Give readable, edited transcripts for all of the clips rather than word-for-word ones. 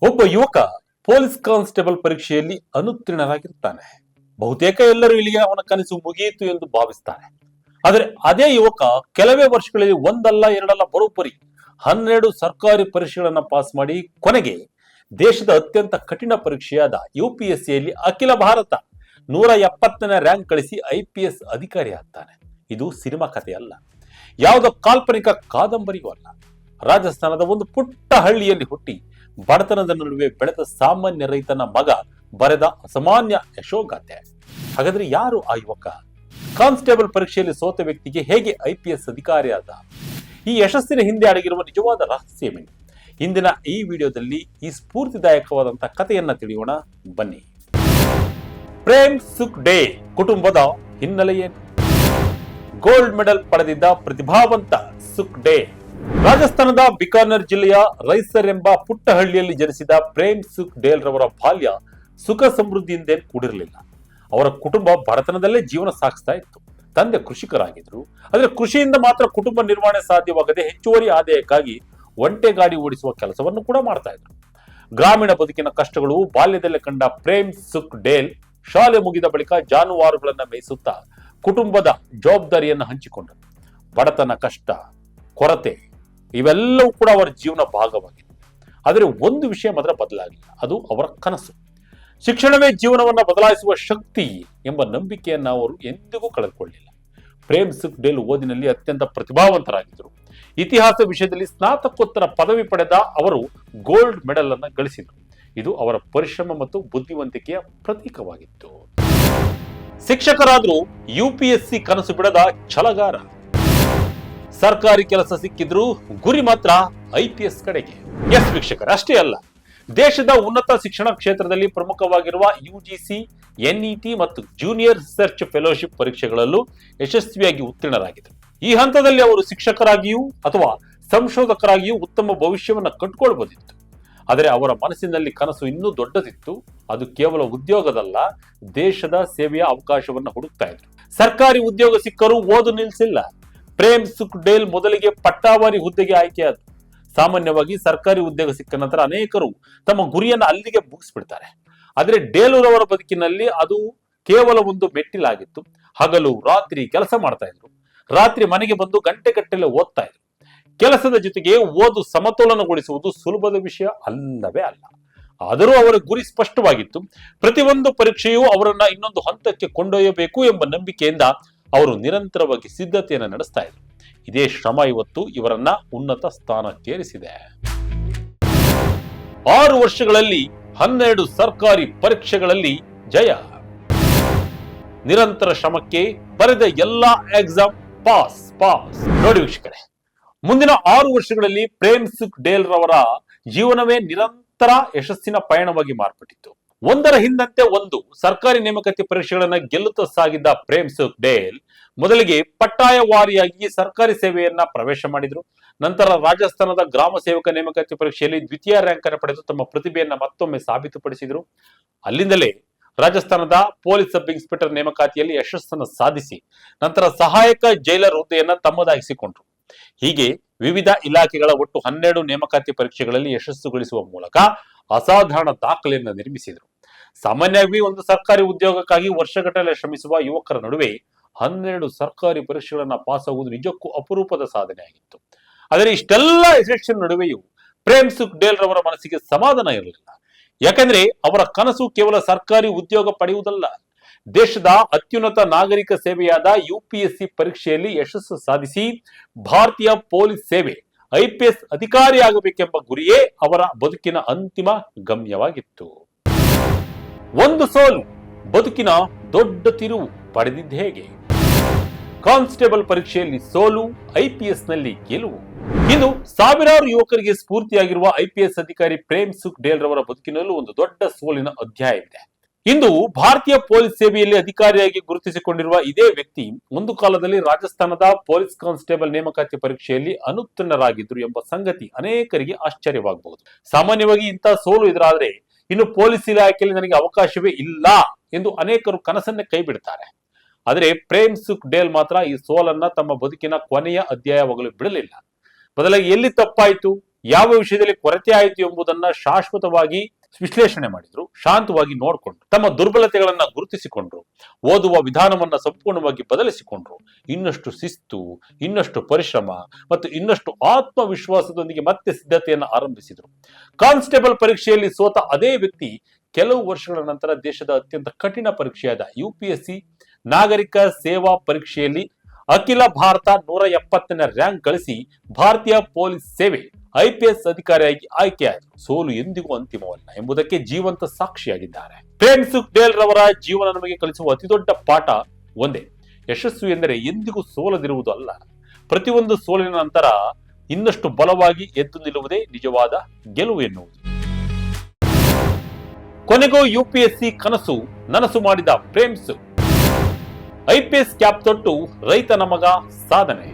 ಒಬ್ಬ ಯುವಕ police constable ಪರೀಕ್ಷೆಯಲ್ಲಿ ಅನುತ್ತೀರ್ಣರಾಗಿರ್ತಾನೆ. ಬಹುತೇಕ ಎಲ್ಲರೂ ಇಲ್ಲಿಗೆ ಅವನ ಕನಸು ಮುಗಿಯಿತು ಎಂದು ಭಾವಿಸ್ತಾರೆ. ಆದರೆ ಅದೇ ಯುವಕ ಕೆಲವೇ ವರ್ಷಗಳಲ್ಲಿ ಒಂದಲ್ಲ ಎರಡಲ್ಲ ಬರೋಬ್ಬರಿ 12 ಸರ್ಕಾರಿ ಪರೀಕ್ಷೆಗಳನ್ನ ಪಾಸ್ ಮಾಡಿ ಕೊನೆಗೆ ದೇಶದ ಅತ್ಯಂತ ಕಠಿಣ ಪರೀಕ್ಷೆಯಾದ UPSCಯಲ್ಲಿ ಅಖಿಲ ಭಾರತ 170ನೇ ರ್ಯಾಂಕ್ ಗಳಿಸಿ IPS ಅಧಿಕಾರಿ ಆಗ್ತಾನೆ. ಇದು ಸಿನಿಮಾ ಕಥೆಯಲ್ಲ, ಯಾವುದೋ ಕಾಲ್ಪನಿಕ ಕಾದಂಬರಿಯೂ ಅಲ್ಲ. ರಾಜಸ್ಥಾನದ ಒಂದು ಪುಟ್ಟ ಹಳ್ಳಿಯಲ್ಲಿ ಹುಟ್ಟಿ ಬಡತನದ ನಡುವೆ ಬೆಳೆದ ಸಾಮಾನ್ಯ ರೈತನ ಮಗ ಬರೆದ ಅಸಾಮಾನ್ಯ ಯಶೋಗಾಥೆ. ಹಾಗಾದ್ರೆ ಯಾರು ಆ ಯುವಕ? ಕಾನ್ಸ್ಟೇಬಲ್ ಪರೀಕ್ಷೆಯಲ್ಲಿ ಸೋತ ವ್ಯಕ್ತಿಗೆ ಹೇಗೆ IPS ಅಧಿಕಾರಿ ಆದ? ಈ ಯಶಸ್ಸಿನ ಹಿಂದೆ ಅಡಗಿರುವ ನಿಜವಾದ ರಹಸ್ಯವೇನು? ಇಂದಿನ ಈ ವಿಡಿಯೋದಲ್ಲಿ ಈ ಸ್ಫೂರ್ತಿದಾಯಕವಾದಂತಹ ಕಥೆಯನ್ನ ತಿಳಿಯೋಣ, ಬನ್ನಿ. ಪ್ರೇಮ್ ಸುಖ್ ಡೇಲ್ ಕುಟುಂಬದ ಹಿನ್ನೆಲೆ ಏನು? ಗೋಲ್ಡ್ ಮೆಡಲ್ ಪಡೆದಿದ್ದ ಪ್ರತಿಭಾವಂತ ಸುಖ್ ಡೇಲ್ ರಾಜಸ್ಥಾನದ ಬಿಕಾನೇರ್ ಜಿಲ್ಲೆಯ ರೈಸರ್ ಎಂಬ ಪುಟ್ಟ ಹಳ್ಳಿಯಲ್ಲಿ ಜನಿಸಿದ ಪ್ರೇಮ್ ಸುಖ್ ಡೇಲ್ ರವರ ಬಾಲ್ಯ ಸುಖ ಸಮೃದ್ಧಿಯಿಂದ ಕೂಡಿರಲಿಲ್ಲ. ಅವರ ಕುಟುಂಬ ಬಡತನದಲ್ಲೇ ಜೀವನ ಸಾಗಿಸ್ತಾ ಇತ್ತು. ತಂದೆ ಕೃಷಿಕರಾಗಿದ್ರು. ಆದರೆ ಕೃಷಿಯಿಂದ ಮಾತ್ರ ಕುಟುಂಬ ನಿರ್ವಹಣೆ ಸಾಧ್ಯವಾಗದೆ ಹೆಚ್ಚುವರಿ ಆದಾಯಕ್ಕಾಗಿ ಒಂಟೆ ಗಾಡಿ ಓಡಿಸುವ ಕೆಲಸವನ್ನು ಕೂಡ ಮಾಡ್ತಾ ಇದ್ರು. ಗ್ರಾಮೀಣ ಬದುಕಿನ ಕಷ್ಟಗಳು ಬಾಲ್ಯದಲ್ಲೇ ಕಂಡ ಪ್ರೇಮ್ ಸುಖ್ ಡೇಲ್ ಶಾಲೆ ಮುಗಿದ ಬಳಿಕ ಜಾನುವಾರುಗಳನ್ನ ಮೇಯಿಸುತ್ತಾ ಕುಟುಂಬದ ಜವಾಬ್ದಾರಿಯನ್ನು ಹಂಚಿಕೊಂಡರು. ಬಡತನ, ಕಷ್ಟ, ಕೊರತೆ ಇವೆಲ್ಲವೂ ಕೂಡ ಅವರ ಜೀವನ ಭಾಗವಾಗಿದೆ. ಆದರೆ ಒಂದು ವಿಷಯ ಮಾತ್ರ ಬದಲಾಗಿಲ್ಲ, ಅದು ಅವರ ಕನಸು. ಶಿಕ್ಷಣವೇ ಜೀವನವನ್ನು ಬದಲಾಯಿಸುವ ಶಕ್ತಿ ಎಂಬ ನಂಬಿಕೆಯನ್ನು ಅವರು ಎಂದಿಗೂ ಕಳೆದುಕೊಳ್ಳಿಲ್ಲ. ಪ್ರೇಮ್ ಸುಖ್ ಡೇಲ್ ಓದಿನಲ್ಲಿ ಅತ್ಯಂತ ಪ್ರತಿಭಾವಂತರಾಗಿದ್ದರು. ಇತಿಹಾಸ ವಿಷಯದಲ್ಲಿ ಸ್ನಾತಕೋತ್ತರ ಪದವಿ ಪಡೆದ ಅವರು ಗೋಲ್ಡ್ ಮೆಡಲ್ ಅನ್ನು ಗಳಿಸಿದರು. ಇದು ಅವರ ಪರಿಶ್ರಮ ಮತ್ತು ಬುದ್ಧಿವಂತಿಕೆಯ ಪ್ರತೀಕವಾಗಿತ್ತು. ಶಿಕ್ಷಕರಾದರೂ UPSC ಕನಸು ಬಿಡದ ಛಲಗಾರ. ಸರ್ಕಾರಿ ಕೆಲಸ ಸಿಕ್ಕಿದ್ರೂ ಗುರಿ ಮಾತ್ರ IPS ಕಡೆಗೆ. ಎಸ್ ವೀಕ್ಷಕರೇ, ಅಷ್ಟೇ ಅಲ್ಲ, ದೇಶದ ಉನ್ನತ ಶಿಕ್ಷಣ ಕ್ಷೇತ್ರದಲ್ಲಿ ಪ್ರಮುಖವಾಗಿರುವ UGC, NET ಮತ್ತು ಜೂನಿಯರ್ ರಿಸರ್ಚ್ ಫೆಲೋಶಿಪ್ ಪರೀಕ್ಷೆಗಳಲ್ಲೂ ಯಶಸ್ವಿಯಾಗಿ ಉತ್ತೀರ್ಣರಾಗಿದ್ದರು. ಈ ಹಂತದಲ್ಲಿ ಅವರು ಶಿಕ್ಷಕರಾಗಿಯೂ ಅಥವಾ ಸಂಶೋಧಕರಾಗಿಯೂ ಉತ್ತಮ ಭವಿಷ್ಯವನ್ನು ಕಟ್ಕೊಳ್ಬಹುದಿತ್ತು. ಆದರೆ ಅವರ ಮನಸ್ಸಿನಲ್ಲಿ ಕನಸು ಇನ್ನೂ ದೊಡ್ಡದಿತ್ತು. ಅದು ಕೇವಲ ಉದ್ಯೋಗದಲ್ಲ, ದೇಶದ ಸೇವೆಯ ಅವಕಾಶವನ್ನು ಹುಡುಕ್ತಾ ಇದ್ರು. ಸರ್ಕಾರಿ ಉದ್ಯೋಗ ಸಿಕ್ಕರೂ ಓದು ನಿಲ್ಲಿಸಿಲ್ಲ. ಪ್ರೇಮ್ ಸುಖ್ ಡೇಲ್ ಮೊದಲಿಗೆ ಪಟ್ಟಾವಾರಿ ಹುದ್ದೆಗೆ ಆಯ್ಕೆಯಾದರು. ಸಾಮಾನ್ಯವಾಗಿ ಸರ್ಕಾರಿ ಉದ್ಯೋಗ ಸಿಕ್ಕ ನಂತರ ಅನೇಕರು ತಮ್ಮ ಗುರಿಯನ್ನು ಅಲ್ಲಿಗೆ ಮುಗಿಸ್ಬಿಡ್ತಾರೆ. ಆದರೆ ಡೇಲೂರವರ ಬದುಕಿನಲ್ಲಿ ಅದು ಕೇವಲ ಒಂದು ಮೆಟ್ಟಿಲಾಗಿತ್ತು. ಹಗಲು ರಾತ್ರಿ ಕೆಲಸ ಮಾಡ್ತಾ ಇದ್ರು. ರಾತ್ರಿ ಮನೆಗೆ ಬಂದು ಗಂಟೆಗಟ್ಟಲೆ ಓದ್ತಾ ಇದ್ರು. ಕೆಲಸದ ಜೊತೆಗೆ ಓದು ಸಮತೋಲನಗೊಳಿಸುವುದು ಸುಲಭದ ವಿಷಯ ಅಲ್ಲವೇ ಅಲ್ಲ. ಆದರೂ ಅವರ ಗುರಿ ಸ್ಪಷ್ಟವಾಗಿತ್ತು. ಪ್ರತಿಯೊಂದು ಪರೀಕ್ಷೆಯೂ ಅವರನ್ನ ಇನ್ನೊಂದು ಹಂತಕ್ಕೆ ಕೊಂಡೊಯ್ಯಬೇಕು ಎಂಬ ನಂಬಿಕೆಯಿಂದ ಅವರು ನಿರಂತರವಾಗಿ ಸಿದ್ಧತೆಯನ್ನು ನಡೆಸ್ತಾ ಇದ್ರು. ಇದೇ ಶ್ರಮ ಇವತ್ತು ಇವರನ್ನ ಉನ್ನತ ಸ್ಥಾನಕ್ಕೇರಿಸಿದೆ. 6 ವರ್ಷಗಳಲ್ಲಿ 12 ಸರ್ಕಾರಿ ಪರೀಕ್ಷೆಗಳಲ್ಲಿ ಜಯ. ನಿರಂತರ ಶ್ರಮಕ್ಕೆ ಬರೆದ ಎಲ್ಲಾ ಎಕ್ಸಾಮ್ ಪಾಸ್. ನೋಡಿ ವೀಕ್ಷಕರೇ, ಮುಂದಿನ 6 ವರ್ಷಗಳಲ್ಲಿ ಪ್ರೇಮ್ ಸುಖ್ ಡೇಲ್ ರವರ ಜೀವನವೇ ನಿರಂತರ ಯಶಸ್ಸಿನ ಪಯಣವಾಗಿ ಮಾರ್ಪಟ್ಟಿತ್ತು. ಒಂದರ ಹಿಂದಂತೆ ಒಂದು ಸರ್ಕಾರಿ ನೇಮಕಾತಿ ಪರೀಕ್ಷೆಗಳನ್ನ ಗೆಲ್ಲುತ್ತಾ ಸಾಗಿದ್ದ ಪ್ರೇಮ್ ಸುಖ್ ಡೇಲ್ ಮೊದಲಿಗೆ ಪಟ್ಟಾಯವಾರಿಯಾಗಿ ಸರ್ಕಾರಿ ಸೇವೆಯನ್ನ ಪ್ರವೇಶ ಮಾಡಿದ್ರು. ನಂತರ ರಾಜಸ್ಥಾನದ ಗ್ರಾಮ ಸೇವಕ ನೇಮಕಾತಿ ಪರೀಕ್ಷೆಯಲ್ಲಿ ದ್ವಿತೀಯ ರ್ಯಾಂಕ್ ಅನ್ನು ಪಡೆದು ತಮ್ಮ ಪ್ರತಿಭೆಯನ್ನ ಮತ್ತೊಮ್ಮೆ ಸಾಬೀತುಪಡಿಸಿದ್ರು. ಅಲ್ಲಿಂದಲೇ ರಾಜಸ್ಥಾನದ ಪೊಲೀಸ್ ಸಬ್ ಇನ್ಸ್ಪೆಕ್ಟರ್ ನೇಮಕಾತಿಯಲ್ಲಿ ಯಶಸ್ಸನ್ನು ಸಾಧಿಸಿ ನಂತರ ಸಹಾಯಕ ಜೈಲರ್ ಹುದ್ದೆಯನ್ನ ತಮ್ಮದಾಗಿಸಿಕೊಂಡ್ರು. ಹೀಗೆ ವಿವಿಧ ಇಲಾಖೆಗಳ ಒಟ್ಟು 12 ನೇಮಕಾತಿ ಪರೀಕ್ಷೆಗಳಲ್ಲಿ ಯಶಸ್ಸು ಗಳಿಸುವ ಮೂಲಕ ಅಸಾಧಾರಣ ದಾಖಲೆಯನ್ನು ನಿರ್ಮಿಸಿದರು. ಸಾಮಾನ್ಯವಾಗಿ ಒಂದು ಸರ್ಕಾರಿ ಉದ್ಯೋಗಕ್ಕಾಗಿ ವರ್ಷಗಟ್ಟಲೆ ಶ್ರಮಿಸುವ ಯುವಕರ ನಡುವೆ 12 ಸರ್ಕಾರಿ ಪರೀಕ್ಷೆಗಳನ್ನ ಪಾಸ್ ಆಗುವುದು ನಿಜಕ್ಕೂ ಅಪರೂಪದ ಸಾಧನೆ ಆಗಿತ್ತು. ಆದರೆ ಇಷ್ಟೆಲ್ಲ ಯಶಸ್ಸಿನ ನಡುವೆಯೂ ಪ್ರೇಮ್ ಸುಖ್ ಡೇಲ್ ರವರ ಮನಸ್ಸಿಗೆ ಸಮಾಧಾನ ಇರಲಿಲ್ಲ. ಯಾಕಂದ್ರೆ ಅವರ ಕನಸು ಕೇವಲ ಸರ್ಕಾರಿ ಉದ್ಯೋಗ ಪಡೆಯುವುದಲ್ಲ, ದೇಶದ ಅತ್ಯುನ್ನತ ನಾಗರಿಕ ಸೇವೆಯಾದ UPSC ಪರೀಕ್ಷೆಯಲ್ಲಿ ಯಶಸ್ಸು ಸಾಧಿಸಿ ಭಾರತೀಯ ಪೊಲೀಸ್ ಸೇವೆ IPS ಅಧಿಕಾರಿಯಾಗಬೇಕೆಂಬ ಗುರಿಯೇ ಅವರ ಬದುಕಿನ ಅಂತಿಮ ಗಮ್ಯವಾಗಿತ್ತು. ಒಂದು ಸೋಲು ಬದುಕಿನ ದೊಡ್ಡ ತಿರುವು ಪಡೆದಿದ್ದ ಹೇಗೆ? ಕಾನ್ಸ್ಟೇಬಲ್ ಪರೀಕ್ಷೆಯಲ್ಲಿ ಸೋಲು, IPS ನಲ್ಲಿ ಗೆಲುವು. ಇಂದು ಸಾವಿರಾರು ಯುವಕರಿಗೆ ಸ್ಫೂರ್ತಿಯಾಗಿರುವ IPS ಅಧಿಕಾರಿ ಪ್ರೇಮ್ ಸುಖ್ ಡೇಲ್ ರವರ ಬದುಕಿನಲ್ಲೂ ಒಂದು ದೊಡ್ಡ ಸೋಲಿನ ಅಧ್ಯಾಯವಿದೆ. ಇಂದು ಭಾರತೀಯ ಪೊಲೀಸ್ ಸೇವೆಯಲ್ಲಿ ಅಧಿಕಾರಿಯಾಗಿ ಗುರುತಿಸಿಕೊಂಡಿರುವ ಇದೇ ವ್ಯಕ್ತಿ ಒಂದು ಕಾಲದಲ್ಲಿ ರಾಜಸ್ಥಾನದ ಪೊಲೀಸ್ ಕಾನ್ಸ್ಟೇಬಲ್ ನೇಮಕಾತಿ ಪರೀಕ್ಷೆಯಲ್ಲಿ ಅನುತ್ತೀರ್ಣರಾಗಿದ್ರು ಎಂಬ ಸಂಗತಿ ಅನೇಕರಿಗೆ ಆಶ್ಚರ್ಯವಾಗಬಹುದು. ಸಾಮಾನ್ಯವಾಗಿ ಇಂತಹ ಸೋಲು ಎದುರಾದ್ರೆ ಇನ್ನು ಪೊಲೀಸ್ ಇಲಾಖೆಯಲ್ಲಿ ನನಗೆ ಅವಕಾಶವೇ ಇಲ್ಲ ಎಂದು ಅನೇಕರು ಕನಸನ್ನೇ ಕೈ ಬಿಡ್ತಾರೆ. ಆದರೆ ಪ್ರೇಮ್ ಸುಖ್ ಡೇಲ್ ಮಾತ್ರ ಈ ಸೋಲನ್ನ ತಮ್ಮ ಬದುಕಿನ ಕೊನೆಯ ಅಧ್ಯಾಯವಾಗಲು ಬಿಡಲಿಲ್ಲ. ಬದಲಾಗಿ ಎಲ್ಲಿ ತಪ್ಪಾಯಿತು, ಯಾವ ವಿಷಯದಲ್ಲಿ ಕೊರತೆ ಆಯಿತು ಎಂಬುದನ್ನ ಶಾಶ್ವತವಾಗಿ ವಿಶ್ಲೇಷಣೆ ಮಾಡಿದ್ರು, ಶಾಂತವಾಗಿ ನೋಡಿಕೊಂಡ್ರು, ತಮ್ಮ ದುರ್ಬಲತೆಗಳನ್ನ ಗುರುತಿಸಿಕೊಂಡ್ರು, ಓದುವ ವಿಧಾನವನ್ನ ಸಂಪೂರ್ಣವಾಗಿ ಬದಲಿಸಿಕೊಂಡ್ರು, ಇನ್ನಷ್ಟು ಶಿಸ್ತು, ಇನ್ನಷ್ಟು ಪರಿಶ್ರಮ ಮತ್ತು ಇನ್ನಷ್ಟು ಆತ್ಮವಿಶ್ವಾಸದೊಂದಿಗೆ ಮತ್ತೆ ಸಿದ್ಧತೆಯನ್ನು ಆರಂಭಿಸಿದ್ರು. ಕಾನ್ಸ್ಟೇಬಲ್ ಪರೀಕ್ಷೆಯಲ್ಲಿ ಸೋತ ಅದೇ ವ್ಯಕ್ತಿ ಕೆಲವು ವರ್ಷಗಳ ನಂತರ ದೇಶದ ಅತ್ಯಂತ ಕಠಿಣ ಪರೀಕ್ಷೆಯಾದ UPSC ನಾಗರಿಕ ಸೇವಾ ಪರೀಕ್ಷೆಯಲ್ಲಿ ಅಖಿಲ ಭಾರತ 170ನೇ ರ್ಯಾಂಕ್ ಗಳಿಸಿ ಭಾರತೀಯ ಪೊಲೀಸ್ ಸೇವೆ IPS ಅಧಿಕಾರಿಯಾಗಿ ಆಯ್ಕೆಯಾದರು. ಸೋಲು ಎಂದಿಗೂ ಅಂತಿಮವಲ್ಲ ಎಂಬುದಕ್ಕೆ ಜೀವಂತ ಸಾಕ್ಷಿಯಾಗಿದ್ದಾರೆ. ಪ್ರೇಮ್ ಸುಖ್ ರವರ ಜೀವನ ನಮಗೆ ಕಲಿಸುವ ಅತಿದೊಡ್ಡ ಪಾಠ ಒಂದೇ: ಯಶಸ್ಸು ಎಂದರೆ ಎಂದಿಗೂ ಸೋಲದಿರುವುದು ಅಲ್ಲ, ಪ್ರತಿಯೊಂದು ಸೋಲಿನ ನಂತರ ಇನ್ನಷ್ಟು ಬಲವಾಗಿ ಎದ್ದು ನಿಲ್ಲುವುದೇ ನಿಜವಾದ ಗೆಲುವು ಎನ್ನುವುದು. ಕೊನೆಗೂ UPSC ಕನಸು ನನಸು ಮಾಡಿದ ಪ್ರೇಮ್ ಸುಖ್ IPS ಕ್ಯಾಪ್ ತೊಟ್ಟು ರೈತನ ಮಗ ಸಾಧನೆ.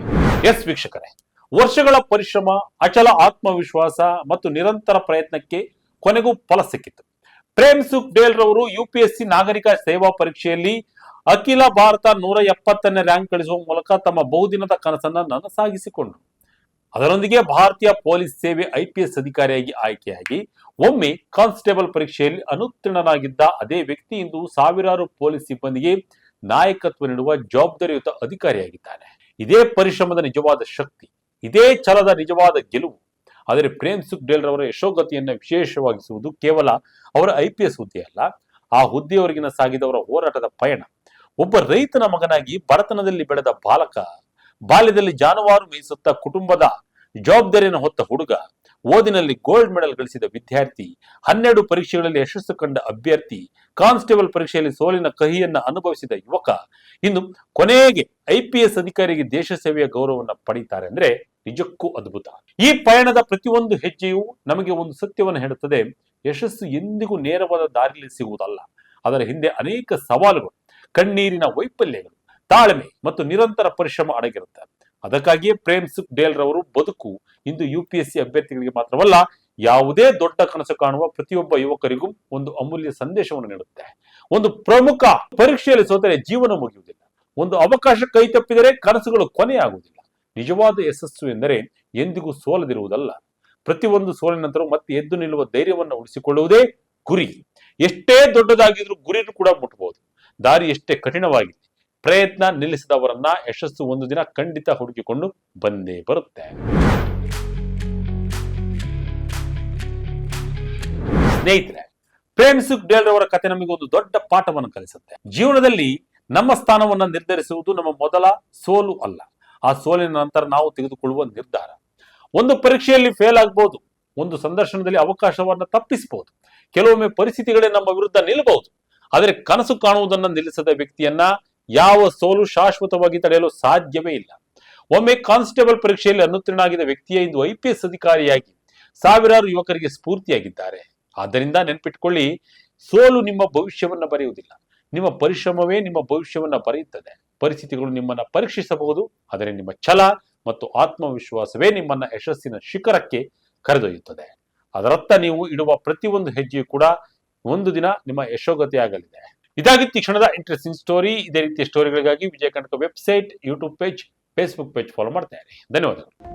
ಎಸ್ ವೀಕ್ಷಕರೇ, ವರ್ಷಗಳ ಪರಿಶ್ರಮ, ಅಚಲ ಆತ್ಮವಿಶ್ವಾಸ ಮತ್ತು ನಿರಂತರ ಪ್ರಯತ್ನಕ್ಕೆ ಕೊನೆಗೂ ಫಲ ಸಿಕ್ಕಿತು. ಪ್ರೇಮ್ ಸುಖ್ ರವರು UPSC ನಾಗರಿಕ ಸೇವಾ ಪರೀಕ್ಷೆಯಲ್ಲಿ ಅಖಿಲ ಭಾರತ 170ನೇ ರ್ಯಾಂಕ್ ಗಳಿಸುವ ಮೂಲಕ ತಮ್ಮ ಬಹುದಿನದ ಕನಸನ್ನ ನನಸಾಗಿಸಿಕೊಂಡರು. ಅದರೊಂದಿಗೆ ಭಾರತೀಯ ಪೊಲೀಸ್ ಸೇವೆ IPS ಅಧಿಕಾರಿಯಾಗಿ ಆಯ್ಕೆಯಾಗಿ ಒಮ್ಮೆ ಕಾನ್ಸ್ಟೇಬಲ್ ಪರೀಕ್ಷೆಯಲ್ಲಿ ಅನುತ್ತೀರ್ಣನಾಗಿದ್ದ ಅದೇ ವ್ಯಕ್ತಿ ಇಂದು ಸಾವಿರಾರು ಪೊಲೀಸ್ ಸಿಬ್ಬಂದಿಗೆ ನಾಯಕತ್ವ ನೀಡುವ ಜವಾಬ್ದಾರಿಯುತ ಅಧಿಕಾರಿಯಾಗಿದ್ದಾನೆ. ಇದೇ ಪರಿಶ್ರಮದ ನಿಜವಾದ ಶಕ್ತಿ, ಇದೇ ಛಲದ ನಿಜವಾದ ಗೆಲುವು. ಆದರೆ ಪ್ರೇಮ್ ಸುಖ್ ರವರ ಯಶೋಗತಿಯನ್ನ ವಿಶೇಷವಾಗಿಸುವುದು ಕೇವಲ ಅವರ IPS ಹುದ್ದೆ ಅಲ್ಲ, ಆ ಹುದ್ದೆಯವರೆಗಿನ ಸಾಗಿದವರ ಹೋರಾಟದ ಪಯಣ. ಒಬ್ಬ ರೈತನ ಮಗನಾಗಿ ಬಡತನದಲ್ಲಿ ಬೆಳೆದ ಬಾಲಕ, ಬಾಲ್ಯದಲ್ಲಿ ಜಾನುವಾರು ಮೇಯಿಸುತ್ತಾ ಕುಟುಂಬದ ಜವಾಬ್ದಾರಿಯನ್ನು ಹೊತ್ತ ಹುಡುಗ, ಓದಿನಲ್ಲಿ ಗೋಲ್ಡ್ ಮೆಡಲ್ ಗಳಿಸಿದ ವಿದ್ಯಾರ್ಥಿ, 12 ಪರೀಕ್ಷೆಗಳಲ್ಲಿ ಯಶಸ್ಸು ಕಂಡ ಅಭ್ಯರ್ಥಿ, ಕಾನ್ಸ್ಟೇಬಲ್ ಪರೀಕ್ಷೆಯಲ್ಲಿ ಸೋಲಿನ ಕಹಿಯನ್ನ ಅನುಭವಿಸಿದ ಯುವಕ, ಇನ್ನು ಕೊನೆಗೆ IPS ಅಧಿಕಾರಿಗೆ ದೇಶ ಸೇವೆಯ ಗೌರವವನ್ನು ಪಡೀತಾರೆ ಅಂದ್ರೆ ನಿಜಕ್ಕೂ ಅದ್ಭುತ. ಈ ಪಯಣದ ಪ್ರತಿಯೊಂದು ಹೆಜ್ಜೆಯೂ ನಮಗೆ ಒಂದು ಸತ್ಯವನ್ನು ಹೇಳುತ್ತದೆ: ಯಶಸ್ಸು ಎಂದಿಗೂ ನೇರವಾದ ದಾರಿಯಲ್ಲಿ ಸಿಗುವುದಲ್ಲ. ಅದರ ಹಿಂದೆ ಅನೇಕ ಸವಾಲುಗಳು, ಕಣ್ಣೀರಿನ ವೈಫಲ್ಯಗಳು, ತಾಳ್ಮೆ ಮತ್ತು ನಿರಂತರ ಪರಿಶ್ರಮ ಅಡಗಿರುತ್ತೆ. ಅದಕ್ಕಾಗಿಯೇ ಪ್ರೇಮ್ ಸುಖ್ ರವರು ಬದುಕು ಇಂದು UPSC ಅಭ್ಯರ್ಥಿಗಳಿಗೆ ಮಾತ್ರವಲ್ಲ, ಯಾವುದೇ ದೊಡ್ಡ ಕನಸು ಕಾಣುವ ಪ್ರತಿಯೊಬ್ಬ ಯುವಕರಿಗೂ ಒಂದು ಅಮೂಲ್ಯ ಸಂದೇಶವನ್ನು ನೀಡುತ್ತೆ. ಒಂದು ಪ್ರಮುಖ ಪರೀಕ್ಷೆಯಲ್ಲಿ ಸೋತರೆ ಜೀವನ ಮುಗಿಯುವುದಿಲ್ಲ, ಒಂದು ಅವಕಾಶ ಕೈ ತಪ್ಪಿದರೆ ಕನಸುಗಳು ಕೊನೆಯಾಗುವುದಿಲ್ಲ. ನಿಜವಾದ ಯಶಸ್ಸು ಎಂದರೆ ಎಂದಿಗೂ ಸೋಲದಿರುವುದಲ್ಲ, ಪ್ರತಿಯೊಂದು ಸೋಲಿನ ನಂತರ ಮತ್ತೆ ಎದ್ದು ನಿಲ್ಲುವ ಧೈರ್ಯವನ್ನು ಉಳಿಸಿಕೊಳ್ಳುವುದೇ ಗುರಿ. ಎಷ್ಟೇ ದೊಡ್ಡದಾಗಿದ್ರೂ ಗುರಿಯನ್ನು ಕೂಡ ಮುಟ್ಟಬಹುದು. ದಾರಿ ಎಷ್ಟೇ ಕಠಿಣವಾಗಿದೆ, ಪ್ರಯತ್ನ ನಿಲ್ಲಿಸಿದವರನ್ನ ಯಶಸ್ಸು ಒಂದು ದಿನ ಖಂಡಿತ ಹುಡುಕಿಕೊಂಡು ಬಂದೇ ಬರುತ್ತೆ. ಸ್ನೇಹಿತರೆ, ಪ್ರೇಮ್ ಸುಖ್ ರವರ ಕಥೆ ನಮಗೆ ಒಂದು ದೊಡ್ಡ ಪಾಠವನ್ನು ಕಲಿಸುತ್ತೆ. ಜೀವನದಲ್ಲಿ ನಮ್ಮ ಸ್ಥಾನವನ್ನು ನಿರ್ಧರಿಸುವುದು ನಮ್ಮ ಮೊದಲ ಸೋಲು ಅಲ್ಲ, ಆ ಸೋಲಿನ ನಂತರ ನಾವು ತೆಗೆದುಕೊಳ್ಳುವ ನಿರ್ಧಾರ. ಒಂದು ಪರೀಕ್ಷೆಯಲ್ಲಿ ಫೇಲ್ ಆಗಬಹುದು, ಒಂದು ಸಂದರ್ಶನದಲ್ಲಿ ಅವಕಾಶವನ್ನು ತಪ್ಪಿಸಬಹುದು, ಕೆಲವೊಮ್ಮೆ ಪರಿಸ್ಥಿತಿಗಳೇ ನಮ್ಮ ವಿರುದ್ಧ ನಿಲ್ಲಬಹುದು. ಆದರೆ ಕನಸು ಕಾಣುವುದನ್ನು ನಿಲ್ಲಿಸದ ವ್ಯಕ್ತಿಯನ್ನ ಯಾವ ಸೋಲು ಶಾಶ್ವತವಾಗಿ ತಡೆಯಲು ಸಾಧ್ಯವೇ ಇಲ್ಲ. ಒಮ್ಮೆ ಕಾನ್ಸ್ಟೇಬಲ್ ಪರೀಕ್ಷೆಯಲ್ಲಿ ಅನುತ್ತೀರ್ಣನಾಗಿದ್ದ ವ್ಯಕ್ತಿಯೇ ಇಂದು IPS ಅಧಿಕಾರಿಯಾಗಿ ಸಾವಿರಾರು ಯುವಕರಿಗೆ ಸ್ಫೂರ್ತಿಯಾಗಿದ್ದಾರೆ. ಆದ್ದರಿಂದ ನೆನ್ಪಿಟ್ಕೊಳ್ಳಿ, ಸೋಲು ನಿಮ್ಮ ಭವಿಷ್ಯವನ್ನ ಬರೆಯುವುದಿಲ್ಲ, ನಿಮ್ಮ ಪರಿಶ್ರಮವೇ ನಿಮ್ಮ ಭವಿಷ್ಯವನ್ನ ಬರೆಯುತ್ತದೆ. ಪರಿಸ್ಥಿತಿಗಳು ನಿಮ್ಮನ್ನ ಪರೀಕ್ಷಿಸಬಹುದು, ಆದರೆ ನಿಮ್ಮ ಛಲ ಮತ್ತು ಆತ್ಮವಿಶ್ವಾಸವೇ ನಿಮ್ಮನ್ನ ಯಶಸ್ಸಿನ ಶಿಖರಕ್ಕೆ ಕರೆದೊಯ್ಯುತ್ತದೆ. ಅದರತ್ತ ನೀವು ಇಡುವ ಪ್ರತಿಯೊಂದು ಹೆಜ್ಜೆಯು ಕೂಡ ಒಂದು ದಿನ ನಿಮ್ಮ ಯಶೋಗತಿಯಾಗಲಿದೆ. ಇದಾಗಿತ್ತು ಈ ಕ್ಷಣದ ಇಂಟ್ರೆಸ್ಟಿಂಗ್ ಸ್ಟೋರಿ. ಇದೇ ರೀತಿಯ ಸ್ಟೋರಿಗಳಿಗಾಗಿ Vijaya Karnataka website, YouTube page, Facebook page follow ಮಾಡ್ತಾ ಇರಿ. ಧನ್ಯವಾದಗಳು.